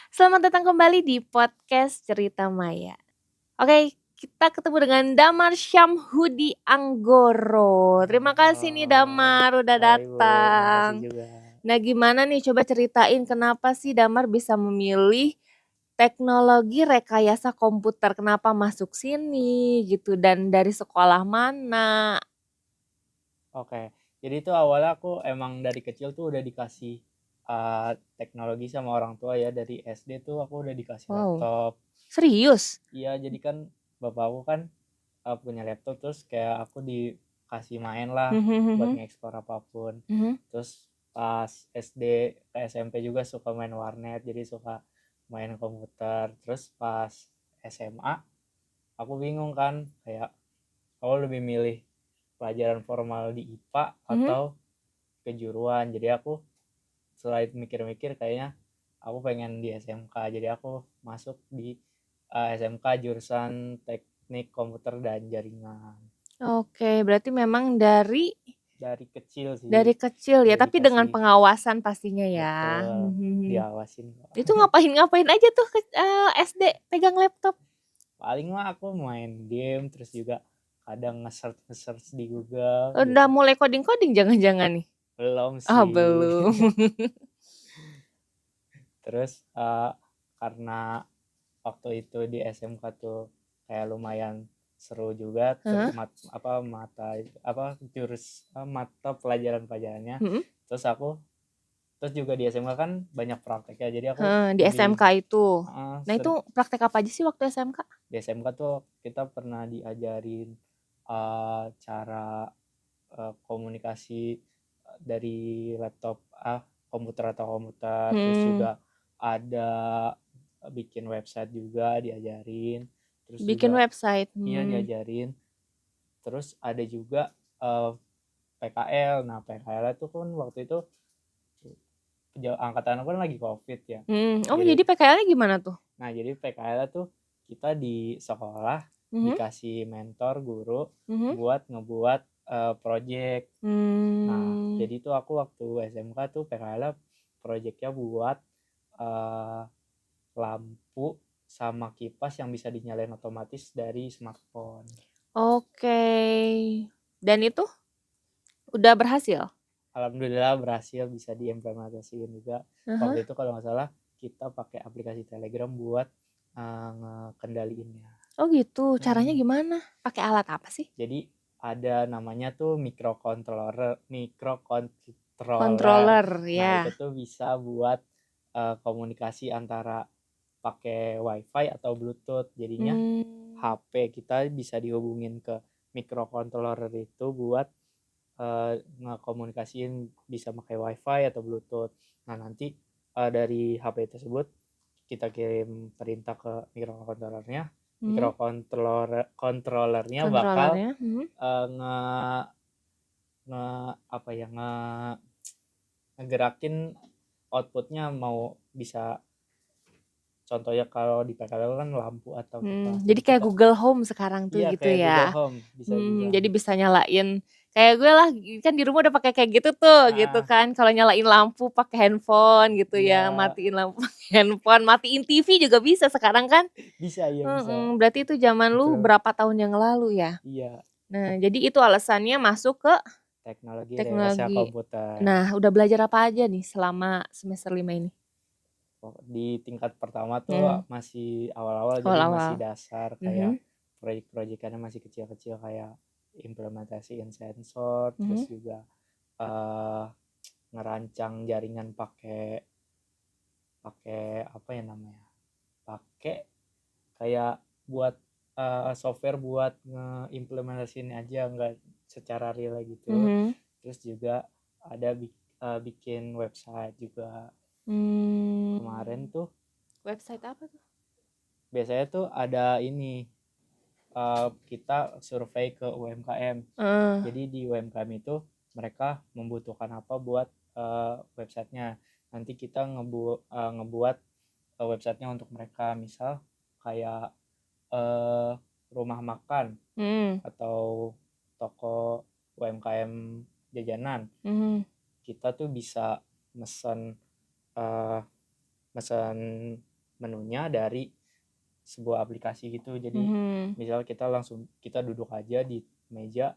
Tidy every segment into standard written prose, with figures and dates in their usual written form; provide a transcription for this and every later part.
Selamat datang kembali di podcast Cerita Maya. Oke, kita ketemu dengan Damar Syamhudi Anggoro. Terima kasih nih Halo, Damar udah hai Bu, makasih datang. juga. Nah, gimana nih coba ceritain kenapa sih Damar bisa memilih teknologi rekayasa komputer? Kenapa masuk sini gitu dan dari sekolah mana? Oke, jadi itu awalnya aku emang dari kecil tuh udah dikasih teknologi sama orang tua ya. Dari SD tuh aku udah dikasih Wow, laptop. serius? Iya, jadi kan bapak aku kan punya laptop, terus kayak aku dikasih main lah buat Mhm, ngeksplor apapun. mhm. Terus pas SD ke SMP juga suka main warnet, jadi suka main komputer. Terus pas SMA aku bingung kan, kayak aku lebih milih pelajaran formal di IPA Mhm. atau kejuruan. Jadi aku selain mikir-mikir kayaknya aku pengen di SMK, jadi aku masuk di SMK jurusan teknik komputer dan jaringan. Oke, berarti memang Dari kecil sih dari kecil ya, udah tapi dengan dikasih, pengawasan pastinya ya. betul, diawasin kok. Itu ngapain aja tuh SD pegang laptop? Paling mah aku main game, terus juga kadang nge-search di Google Udah gitu. mulai coding-coding jangan-jangan nih? Belum Ah, sih. belum. Terus karena waktu itu di SMK tuh kayak lumayan seru juga, Hah? mata pelajaran-pelajarannya. Mhm. Terus aku terus juga di SMK kan banyak praktek ya, jadi aku Di lebih SMK itu. Nah, itu sering. praktek apa aja sih waktu SMK? Di SMK tuh kita pernah diajarin cara komunikasi dari laptop, komputer atau komputer. Terus Hmm, juga ada bikin website juga diajarin. Terus bikin juga website. iya diajarin. Terus ada juga PKL. Nah, PKL itu kan waktu itu angkatan aku kan lagi COVID ya. Oh, Jadi jadi PKL-nya gimana tuh? jadi PKL tuh kita di sekolah Mhm, dikasih mentor guru mhm. buat ngebuat project. Nah, Hmm. jadi tuh aku waktu SMK tuh PKL projectnya buat eh, lampu sama kipas yang bisa dinyalain otomatis dari smartphone. Oke. Dan itu udah berhasil? Alhamdulillah berhasil, bisa diimplementasiin juga. Aha. Waktu itu kalau nggak salah kita pakai aplikasi Telegram buat ngekendaliinnya. Oh gitu, caranya Mm. gimana? Pakai alat apa sih? Jadi ada namanya tuh microcontroller. Controller, Nah, ya. itu tuh bisa buat komunikasi antara pakai wifi atau bluetooth. Jadinya Hmm. HP kita bisa dihubungin ke microcontroller itu buat ngekomunikasiin, bisa pakai wifi atau bluetooth. Nah, nanti dari HP tersebut kita kirim perintah ke microcontrollernya. Mhm. Controllernya bakal Controllernya, mhm. eh, nge nge apa ya ngegerakin outputnya, mau bisa contohnya kalau di PKL kan lampu atau kipas, Jadi jadi kayak kita Google Home sekarang tuh iya gitu kayak Google ya? Home bisa dibilang. Jadi bisa nyalain kayak gue lah, kan di rumah udah pakai kayak gitu tuh, gitu Ah, kan. Kalau nyalain lampu pakai handphone gitu ya, iya, matiin lampu pakai handphone, matiin TV juga bisa sekarang kan? bisa, iya bisa Berarti itu zaman lu implement. berapa tahun yang lalu ya? Iya, Nah, jadi itu alasannya masuk ke teknologi rekayasa teknologi. komputer. Nah, udah belajar apa aja nih selama semester 5 ini? Di tingkat pertama tuh Mmm, masih awal-awal, jadi masih awal-awal. dasar, kayak Mhm, proyek-proyekannya masih kecil-kecil, kayak implementasiin sensor. Terus mhm. juga eh, ngerancang jaringan pakai pakai apa ya namanya, pakai kayak buat software buat ngeimplementasiin aja, nggak secara real gitu. Mhm. Terus juga ada bikin website juga kemarin Mmm, tuh. website apa tuh? Biasanya tuh ada ini, kita survei ke UMKM. Heeh. Jadi di UMKM itu mereka membutuhkan apa buat websitenya. Nanti kita ngebuat websitenya untuk mereka. Misal kayak eh, rumah makan Mhm, atau toko UMKM jajanan. mhm. Kita tuh bisa mesen eh, mesen menunya dari sebuah aplikasi gitu. Jadi misal kita duduk aja di meja,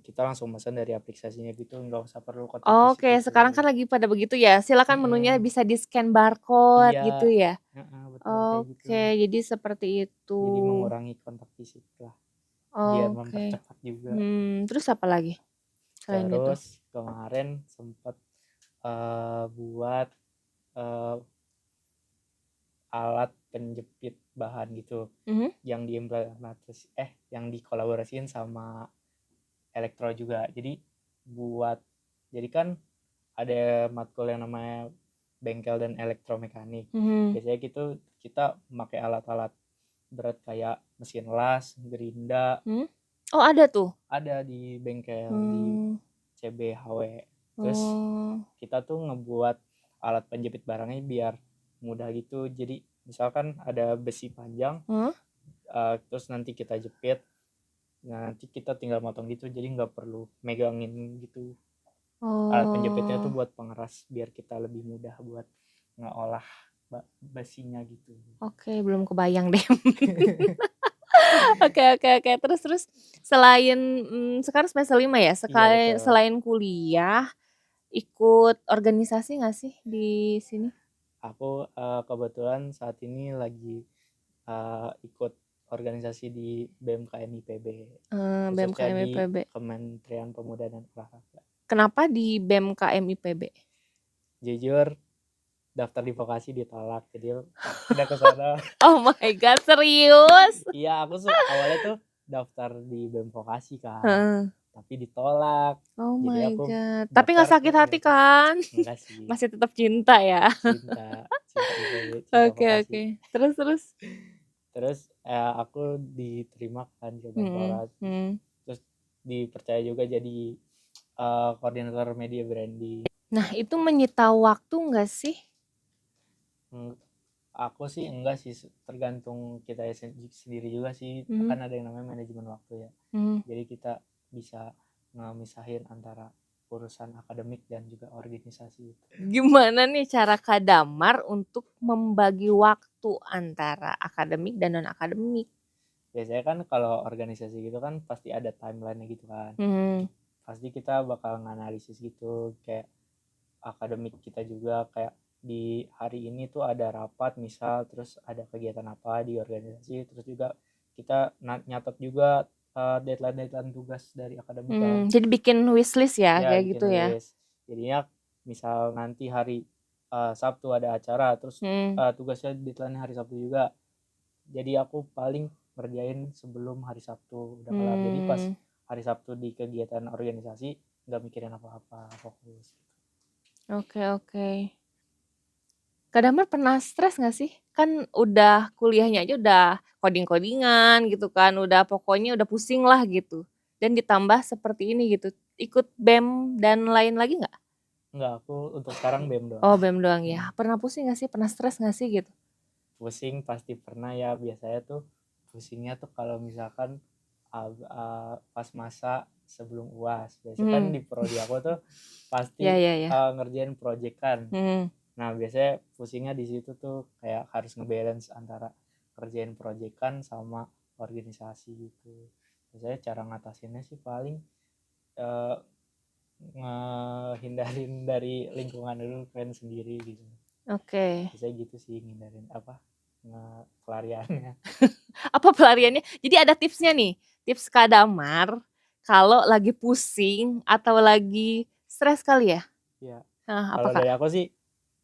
kita langsung pesan dari aplikasinya gitu, nggak usah perlu kontak fisik Oke, gitu. sekarang kan lagi pada begitu ya, silakan menunya Mm-mm. bisa di-scan barcode gitu Iya, ya? betul kayak gitu. Oke, jadi seperti itu. Jadi mengurangi kontak fisik lah, biar Oke. mempercepat juga. Terus apa lagi selain itu? Terus kemarin sempat buat eh, alat penjepit bahan gitu Mhm. yang dikolaborasiin sama elektro juga. Jadi kan ada matkul yang namanya bengkel dan elektromekanik. Biasanya gitu kita pakai alat-alat berat kayak mesin las, gerinda, Oh, ada tuh? ada di bengkel di Hmm. CBHW. Terus Oh. kita tuh ngebuat alat penjepit barangnya biar mudah gitu. Jadi misalkan ada besi panjang, terus nanti kita jepit, nah nanti kita tinggal motong gitu, jadi nggak perlu megangin gitu. Alat penjepitnya tuh Oh. buat pengeras biar kita lebih mudah buat ngolah besinya gitu. Oke, belum kebayang deh. Oke. Terus selain sekarang semester 5 ya? Iya betul. Selain kuliah, ikut organisasi nggak sih di sini? Aku kebetulan saat ini lagi ikut organisasi di BMKM IPB, khususnya BMKM di IPB. Kementerian Pemuda dan Olahraga. Kenapa di BMKM IPB? Jujur daftar di vokasi ditolak, jadi pindah ke sana. Oh my god, serius? Iya, aku awalnya tuh daftar di BEM Vokasi kan, Heeh. tapi ditolak. Oh Jadi my aku god. Tapi nggak daftar ke sakit hati BMK. kan? Enggak sih, Masih tetap cinta ya? cinta IPB, cinta Oke. vokasi. Terus? Terus aku diterima kan ke Mhm. Menpora, terus dipercaya juga jadi koordinator media branding. Nah, itu menyita waktu nggak sih? Aku sih enggak sih, tergantung kita sendiri juga sih. Kan ada yang namanya manajemen waktu ya. Jadi kita bisa ngemisahin antara urusan akademik dan juga organisasi itu. Gimana nih cara Kak Damar untuk membagi waktu antara akademik dan non-akademik? Biasanya kan kalau organisasi gitu kan pasti ada timeline-nya gitu kan. Pasti kita bakal nganalisis gitu, kayak akademik kita juga, kayak di hari ini tuh ada rapat misal, terus ada kegiatan apa di organisasi, terus juga kita nyatet juga deadline tugas dari akademik kan. Jadi bikin wishlist ya, Ya kayak bikin gitu ya? list, jadinya misal nanti hari Sabtu ada acara, terus tugasnya deadline hari Sabtu juga, jadi aku paling ngerjain sebelum hari Sabtu udah kelar, jadi pas hari Sabtu di kegiatan organisasi nggak mikirin apa-apa, fokus. Oke. Kak Damar pernah stres nggak sih? Kan udah kuliahnya aja udah coding-codingan gitu kan, pokoknya udah pusing lah gitu. Dan ditambah seperti ini gitu, ikut BEM dan lain lagi nggak? Enggak, aku untuk sekarang BEM doang. Oh, BEM doang ya. Pernah pusing nggak sih? Pernah stres nggak sih gitu? Pusing pasti pernah ya, biasanya tuh pusingnya tuh kalau misalkan pas masa sebelum UAS. Biasanya kan di prodi aku tuh pasti Ya. ngerjain project kan. Nah biasanya pusingnya di situ tuh, kayak harus ngebalance antara kerjain project kan sama organisasi gitu. Biasanya cara ngatasinnya sih paling ngehindarin dari lingkungan dulu, kalian sendiri gitu. Oke. Biasanya gitu sih, ngehindarin pelariannya. Apa pelariannya? Jadi ada tipsnya nih, tips Kak Damar kalau lagi pusing atau lagi stres kali ya? Ya, Apa kalau Kak? dari aku sih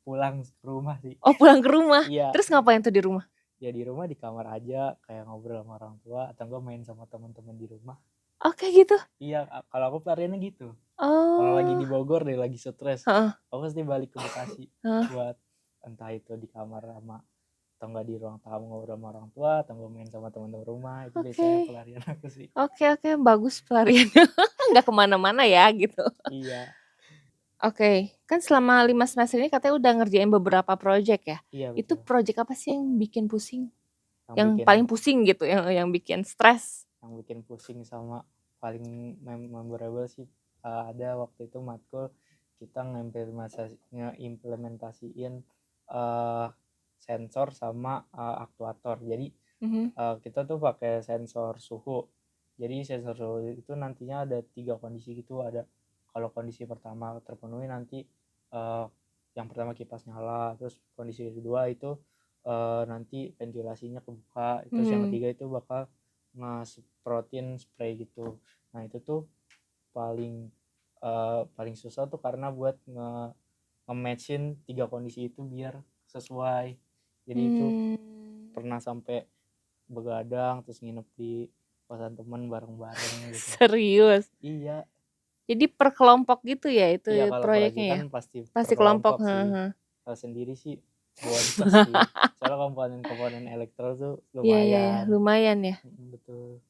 pulang ke rumah sih. Oh, pulang ke rumah? Iya, Terus ngapain tuh di rumah? ya di rumah di kamar aja, kayak ngobrol sama orang tua atau gue main sama teman-teman di rumah. Oh, kayak gitu? Iya, kalau aku pelariannya gitu. Kalau lagi di Oh. Bogor deh, lagi stres, Heeh. aku pasti balik ke Bekasi buat entah itu di kamar sama, atau enggak di ruang tamu ngobrol sama orang tua, atau enggak main sama teman-teman rumah. Itu biasanya Oke. pelarian aku sih. Oke, bagus pelariannya. Nggak kemana-mana ya gitu. Iya. Oke, kan selama 5 semester ini katanya udah ngerjain beberapa project ya? Iya Itu betul. project apa sih yang bikin pusing? Yang Yang bikin paling pusing gitu, yang bikin stres? yang bikin pusing sama paling memorable sih, ada waktu itu matkul kita ngeimplementasiin sensor sama aktuator. Jadi Mhm. kita tuh pakai sensor suhu. Jadi sensor suhu itu nantinya ada 3 kondisi gitu. Ada kalau kondisi pertama terpenuhi nanti yang pertama kipas nyala, terus kondisi kedua itu nanti ventilasinya kebuka, terus yang ketiga itu bakal nge-semprotin spray gitu. Nah itu tuh paling paling susah tuh karena buat nge-matchin 3 kondisi itu biar sesuai. Jadi itu pernah sampai begadang terus nginep di kosan temen bareng-bareng gitu. Serius? Iya. Jadi per kelompok gitu ya itu Iya kalau proyeknya ya? perakitan pasti per Pasti kelompok, kelompok sih. heeh. Kalau sendiri sih boncos sih. Soalnya komponen-komponen elektro tuh Iya iya iya, lumayan. lumayan ya. Betul.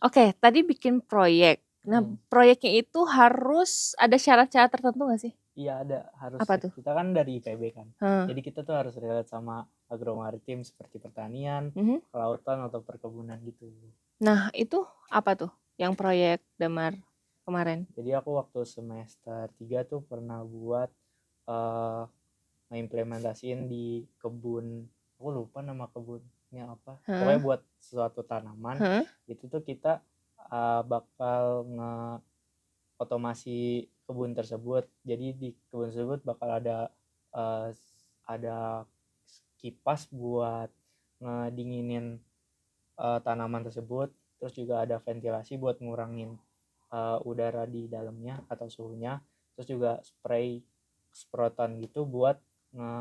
Oke, tadi bikin proyek. Nah, proyeknya itu harus ada syarat-syarat tertentu nggak sih? Iya ada, harus. Apa tuh? Kita kan dari IPB kan. Heeh. Jadi kita tuh harus relate sama agromaritim seperti pertanian, Mhm. kelautan atau perkebunan gitu. Nah, itu apa tuh yang proyek Damar kemarin? Jadi aku waktu semester 3 tuh pernah buat ngeimplementasiin di kebun, aku lupa nama kebunnya apa. Pokoknya buat suatu tanaman itu tuh kita bakal otomasi kebun tersebut. Jadi di kebun tersebut bakal ada kipas buat ngedinginin tanaman tersebut, terus juga ada ventilasi buat ngurangin udara di dalamnya atau suhunya, terus juga spray semprotan gitu buat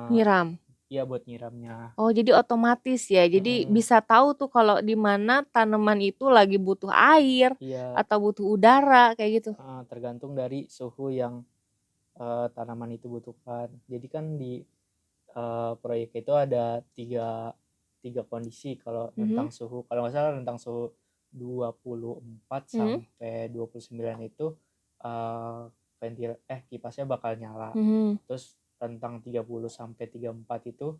Nyiram. Iya buat nyiramnya. Oh, jadi otomatis ya. Jadi bisa tahu tuh kalau di mana tanaman itu lagi butuh air Iya. atau butuh udara kayak gitu. Tergantung dari suhu yang tanaman itu butuhkan. Jadi kan di proyek itu ada tiga kondisi kalau tentang suhu. Kalau nggak salah tentang suhu 24 sampai 29 itu kipasnya bakal nyala. Terus tentang 30 sampai 34 itu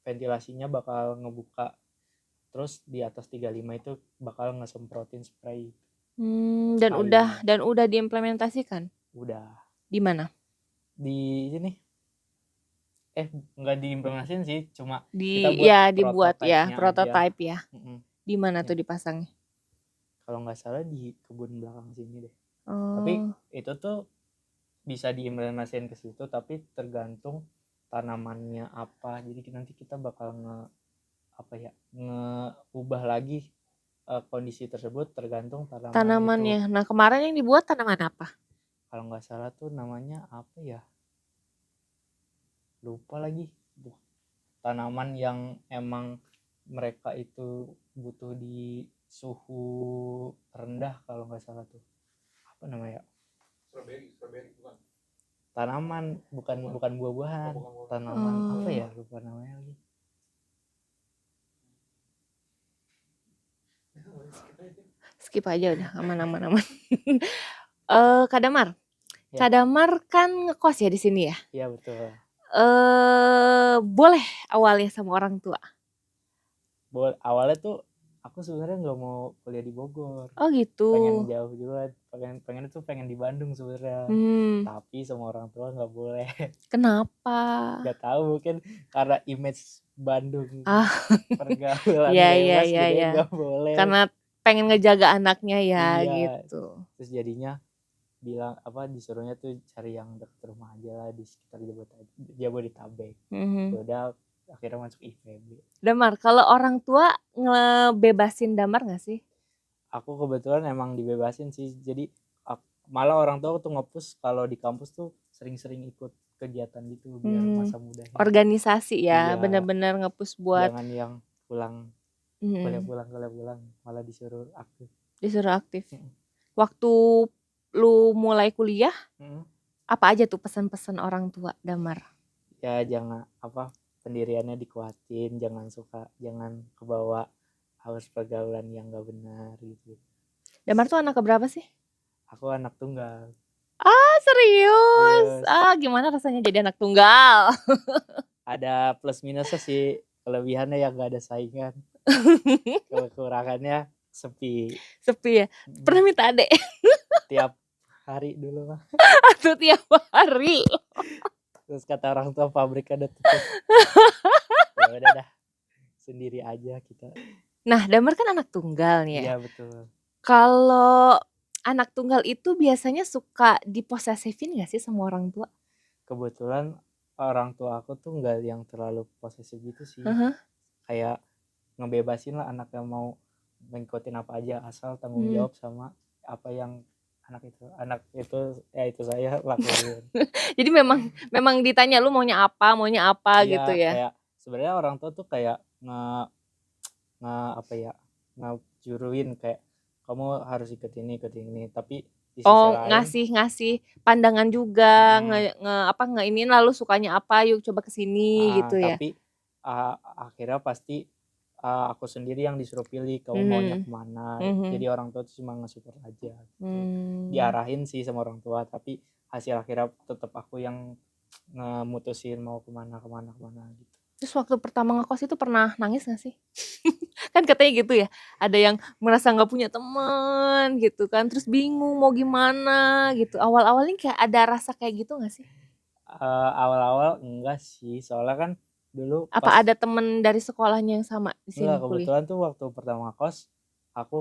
ventilasinya bakal ngebuka. Terus di atas 35 itu bakal ngesemprotin spray. Dan udah diimplementasikan? Udah. Di mana? Di sini. Nggak diimplementasiin sih, cuma kita buat dibuat ya, prototype aja. ya. Di mana tuh dipasangnya? Kalau nggak salah di kebun belakang sini deh. Oh. Tapi itu tuh bisa diimplementasiin ke situ, tapi tergantung tanamannya apa. Jadi nanti kita bakal ngeubah lagi kondisi tersebut tergantung tanamannya. Nah, kemarin yang dibuat tanaman apa? Kalau nggak salah tuh namanya apa ya? Lupa lagi. Tanaman yang emang mereka itu butuh di suhu rendah kalau nggak salah tuh. Apa namanya? Strawberry bukan. Tanaman bukan buah-buahan. Tanaman apa ya? Lupa namanya lagi. Skip aja udah, aman. Kak Damar. Kak Damar kan ngekos ya di sini ya? Iya betul. Boleh awalnya sama orang tua? Awalnya tuh aku sebenarnya nggak mau kuliah di Bogor. Oh gitu. Pengen jauh juga, pengen di Bandung sebenarnya. Tapi sama orang tua nggak boleh. Kenapa? Nggak tahu, mungkin karena image Bandung. Pergaulan bebas jadi nggak boleh. Karena pengen ngejaga anaknya ya gitu. Terus jadinya bilang disuruhnya tuh cari yang dekat rumah aja lah di sekitar Jabodetabek. Udah akhirnya masuk IPB. Damar, kalau orang tua ngebebasin Damar nggak sih? Aku kebetulan emang dibebasin sih. Jadi malah orang tua tuh nge-push kalau di kampus tuh sering-sering ikut kegiatan gitu biar masa mudanya. Organisasi ya, bener-bener nge-push buat. Jangan yang pulang pulang malah disuruh aktif. Waktu lu mulai kuliah, apa aja tuh pesan-pesan orang tua Damar? Ya jangan pendiriannya dikuatin, jangan kebawa harus pergaulan yang gak benar gitu. Damar tuh anak keberapa sih? Aku anak tunggal. Serius? Gimana rasanya jadi anak tunggal? Ada plus minusnya sih, kelebihannya yang gak ada saingan. Kekurangannya sepi ya? Pernah minta adek? Tiap hari dulu mah. Atau tiap hari? Terus kata orang tua pabriknya udah tutup. Ya udah dah, sendiri aja kita. Nah, Damar kan anak tunggal nih ya. Iya betul. Kalau anak tunggal itu biasanya suka diposesifin gak sih sama orang tua? Kebetulan orang tua aku tuh nggak yang terlalu posesif gitu sih. Heeh. Kayak ngebebasin lah anaknya mau ngikutin apa aja asal tanggung jawab sama apa yang anak itu ya itu saya lakuin. Jadi memang ditanya lu maunya apa gitu Iya ya. kayak sebenarnya orang tua tuh kayak apa ya, ngejuruin kayak kamu harus ikut ini tapi di sisi Oh, lain ngasih pandangan juga, ngeiniin lah lu sukanya apa, yuk coba ke sini gitu ya. tapi akhirnya pasti aku sendiri yang disuruh pilih kamu maunya kemana. Jadi orang tua tuh cuma nge-support aja gitu. Diarahin sih sama orang tua tapi hasil akhirnya tetap aku yang ngemutusin mau kemana gitu. Terus waktu pertama ngekos itu pernah nangis gak sih? Kan katanya gitu ya, ada yang merasa gak punya teman gitu kan, terus bingung mau gimana gitu. Awal-awalnya kayak ada rasa kayak gitu gak sih? Awal-awal enggak sih, soalnya kan dulu Apa pas ada temen dari sekolahnya yang sama di sini enggak, kuliah? kebetulan tuh waktu pertama ngekos aku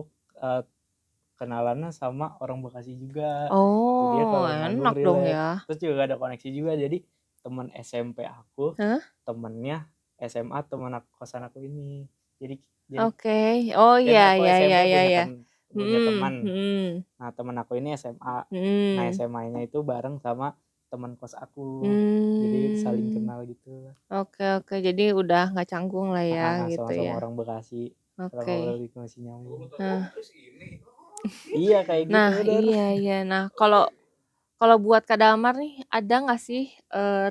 kenalannya sama orang Bekasi juga. Jadi ya Oh, kalau nanggung enak dong relate. ya. Terus juga ada koneksi juga. Jadi teman SMP aku, Hah? temennya SMA teman kosan aku ini. Jadi Oke. Oh kan iya aku iya iya SMP iya punya iya. punya teman. Mhm. Nah teman aku ini SMA. Nah Mhm. SMA-nya itu bareng sama teman kos aku. Jadi saling Mmm. kenal gitu. Oke, jadi udah gak canggung lah ya gitu Sama-sama ya. orang Bekasi. Kalau ngobrol Oke. masih nyambung. Nah Iya kayak gitu nah, Der. iya. Nah, kalau buat Kak Damar nih, ada nggak sih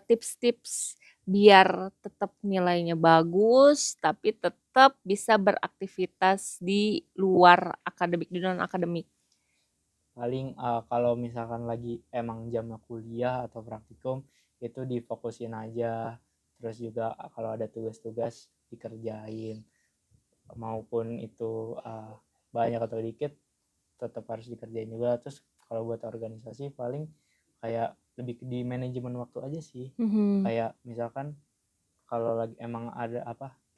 tips-tips biar tetap nilainya bagus, tapi tetap bisa beraktivitas di luar akademik, di non akademik? Paling kalau misalkan lagi emang jamnya kuliah atau praktikum itu difokusin aja. Terus juga kalau ada tugas-tugas dikerjain, maupun itu banyak atau dikit tetap harus dikerjain juga. Terus kalau buat organisasi paling kayak lebih di manajemen waktu aja sih. Kayak misalkan kalau lagi emang ada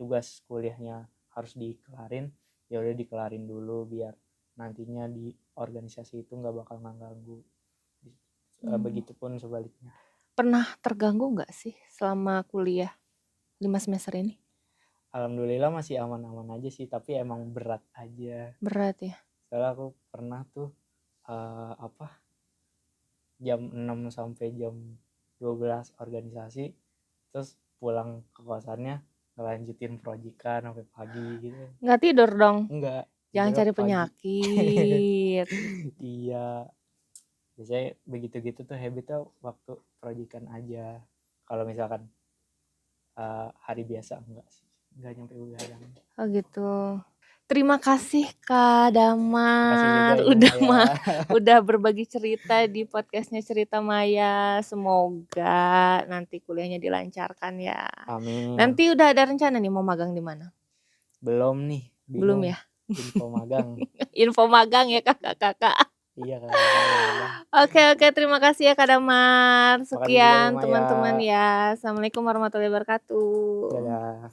tugas kuliahnya harus dikelarin, ya udah dikelarin dulu biar nantinya di organisasi itu nggak bakal mengganggu. Begitupun sebaliknya. Pernah terganggu nggak sih selama kuliah 5 semester ini? Alhamdulillah masih aman-aman aja sih, tapi emang berat aja. Berat ya? Soalnya aku pernah tuh jam 6 sampai jam 12 organisasi, terus pulang ke kosannya ngelanjutin proyekan sampai pagi gitu. Nggak tidur dong? Enggak, Jangan tidurnya cari pagi. penyakit. Iya, biasanya begitu-gitu tuh habitnya waktu proyekan aja. Kalau misalkan hari biasa enggak sih, enggak nyampe begadang. Oh gitu. Terima kasih Kak Makasih juga Damar ya Maya. udah berbagi cerita di podcastnya Cerita Maya. Semoga nanti kuliahnya dilancarkan ya. Amin. Nanti udah ada rencana nih mau magang di mana? Belum nih, Belum bingung. ya? Info magang. Info magang ya kakak-kakak. Iya kakak. Oke, terima kasih ya Kak Damar. Makasih juga Bu Sekian Maya. teman-teman ya. Assalamualaikum warahmatullahi wabarakatuh. Dadah.